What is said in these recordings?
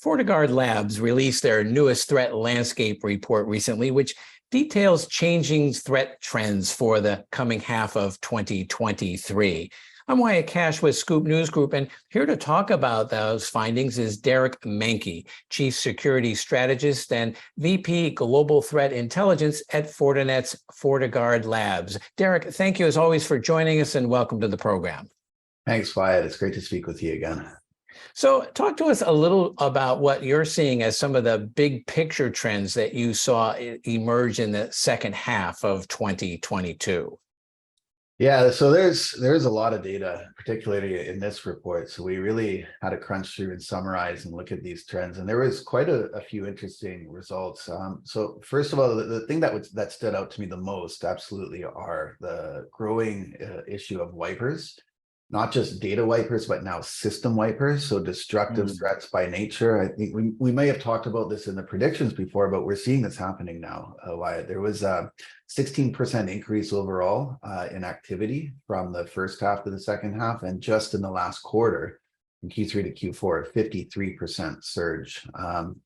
FortiGuard Labs released their newest threat landscape report recently, which details changing threat trends for the coming half of 2023. I'm Wyatt Cash with Scoop News Group, and here to talk about those findings is Derek Manky, Chief Security Strategist and VP Global Threat Intelligence at Fortinet's FortiGuard Labs. Derek, thank you as always for joining us and welcome to the program. Thanks, Wyatt. It's great to speak with you again. So talk to us a little about what you're seeing as some of the big picture trends that you saw emerge in the second half of 2022. Yeah, so there's a lot of data, particularly in this report. So we really had to crunch through and summarize and look at these trends. And there was quite a few interesting results. So first of all, the thing that stood out to me the most absolutely are the growing issue of wipers. Not just data wipers, but now system wipers, so destructive threats by nature. I think we may have talked about this in the predictions before, but we're seeing this happening now, Wyatt. There was a 16% increase overall in activity from the first half to the second half, and just in the last quarter, from Q3 to Q4, a 53% surge.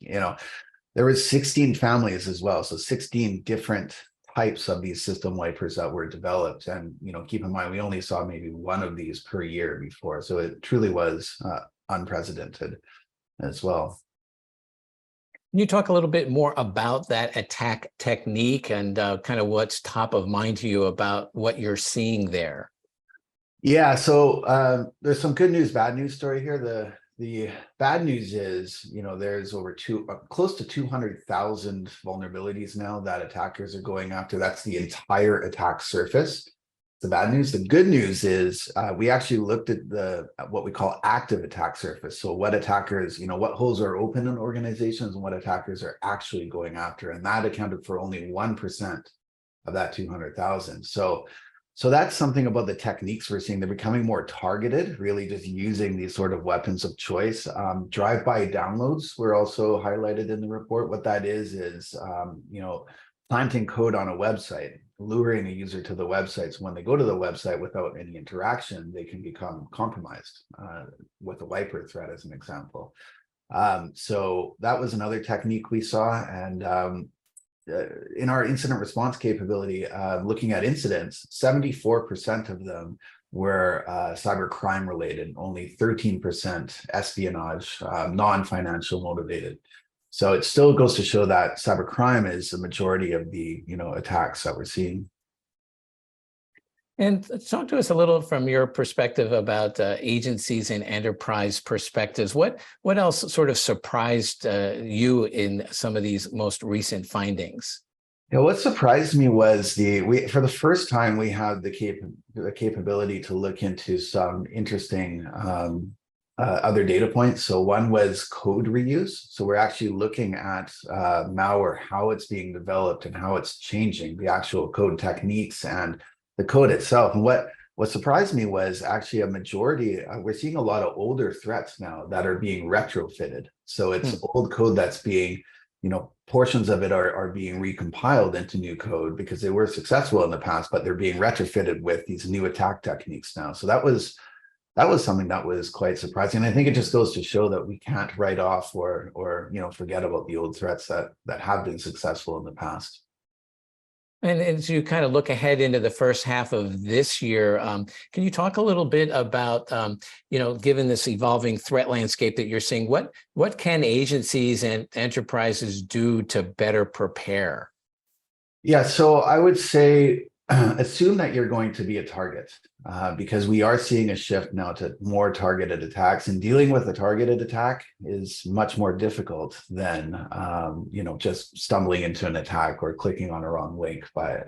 There was 16 families as well, so 16 different types of these system wipers that were developed. And, keep in mind, we only saw maybe one of these per year before. So it truly was unprecedented as well. Can you talk a little bit more about that attack technique and kind of what's top of mind to you about what you're seeing there? Yeah, so there's some good news, bad news story here. The bad news is, there's close to 200,000 vulnerabilities now that attackers are going after. That's the entire attack surface. The bad news. The good news is we actually looked at what we call active attack surface. So what attackers, what holes are open in organizations and what attackers are actually going after. And that accounted for only 1% of that 200,000. So that's something about the techniques we're seeing. They're becoming more targeted, really just using these sort of weapons of choice. Drive-by downloads were also highlighted in the report. What that is planting code on a website, luring a user to the website. So when they go to the website without any interaction, they can become compromised with a wiper threat, as an example. So that was another technique we saw. And in our incident response capability, looking at incidents, 74% of them were cyber crime related, only 13% espionage, non-financial motivated. So it still goes to show that cyber crime is the majority of the attacks that we're seeing. And talk to us a little from your perspective about agencies and enterprise perspectives. What else sort of surprised you in some of these most recent findings? What surprised me was for the first time we had the capability to look into some interesting other data points. So one was code reuse. So we're actually looking at malware, how it's being developed and how it's changing, the actual code techniques and the code itself. And what surprised me was actually a majority, we're seeing a lot of older threats now that are being retrofitted. So it's old code that's being, portions of it are being recompiled into new code because they were successful in the past, but they're being retrofitted with these new attack techniques now. So that was something that was quite surprising. And I think it just goes to show that we can't write off or forget about the old threats that have been successful in the past. And as you kind of look ahead into the first half of this year, can you talk a little bit about, given this evolving threat landscape that you're seeing, what can agencies and enterprises do to better prepare? Yeah, so I would say assume that you're going to be a target because we are seeing a shift now to more targeted attacks, and dealing with a targeted attack is much more difficult than just stumbling into an attack or clicking on a wrong link by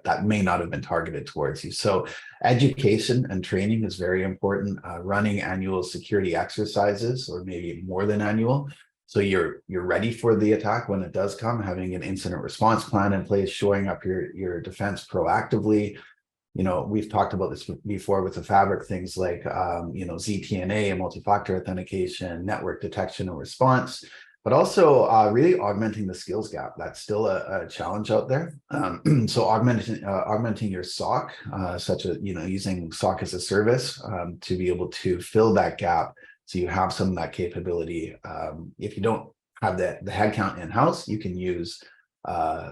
that may not have been targeted towards you. So education and training is very important. Running annual security exercises, or maybe more than annual, so you're ready for the attack when it does come, having an incident response plan in place, showing up your defense proactively. We've talked about this before with the fabric, things like, ZTNA and multi-factor authentication, network detection and response, but also really augmenting the skills gap. That's still a challenge out there. So augmenting your SOC, such as, using SOC as a service to be able to fill that gap So you have some of that capability. If you don't have the headcount in-house, you can use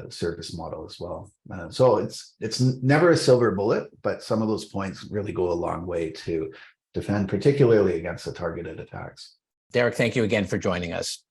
service model as well. So it's never a silver bullet, but some of those points really go a long way to defend, particularly against the targeted attacks. Derek, thank you again for joining us.